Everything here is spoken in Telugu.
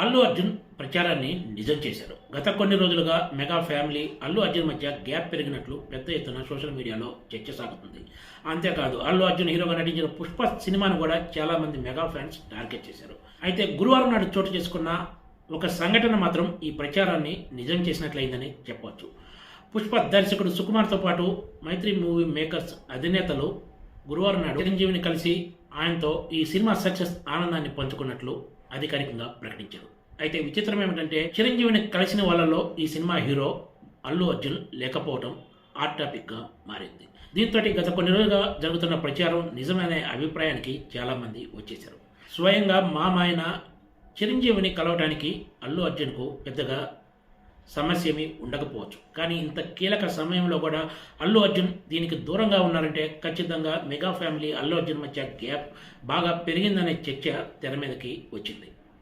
అల్లు అర్జున్ ప్రచారాన్ని నిజం చేశారు. గత కొన్ని రోజులుగా మెగా ఫ్యామిలీ అల్లు అర్జున్ మధ్య గ్యాప్ పెరిగినట్లు పెద్ద ఎత్తున సోషల్ మీడియాలో చర్చ సాగుతుంది. అంతేకాదు అల్లు అర్జున్ హీరోగా నటించిన పుష్ప సినిమాను కూడా చాలా మంది మెగా ఫ్యాన్స్ టార్గెట్ చేశారు. అయితే గురువారం నాడు చోటు చేసుకున్న ఒక సంఘటన మాత్రం ఈ ప్రచారాన్ని నిజం చేసినట్లయిందని చెప్పవచ్చు. పుష్ప దర్శకుడు సుకుమార్తో పాటు మైత్రి మూవీ మేకర్స్ అధినేతలు గురువారం నాడు చిరంజీవిని కలిసి ఆయనతో ఈ సినిమా సక్సెస్ ఆనందాన్ని పంచుకున్నట్లు అధికారికంగా ప్రకటించారు. అయితే విచిత్రం ఏమిటంటే చిరంజీవిని కలిసిన వాళ్ళలో ఈ సినిమా హీరో అల్లు అర్జున్ లేకపోవడం హాట్ టాపిక్గా మారింది. దీంతో గత కొన్ని రోజులుగా జరుగుతున్న ప్రచారం నిజమనే అభిప్రాయానికి చాలామంది వచ్చేశారు. స్వయంగా మామాయన చిరంజీవిని కలవడానికి అల్లు అర్జున్కు పెద్దగా సమస్య ఏమీ ఉండకపోవచ్చు. కానీ ఇంత కీలక సమయంలో కూడా అల్లు అర్జున్ దీనికి దూరంగా ఉన్నారంటే ఖచ్చితంగా మెగా ఫ్యామిలీ అల్లు అర్జున్ మధ్య గ్యాప్ బాగా పెరిగిందనే చర్చ తెర మీదకి వచ్చింది.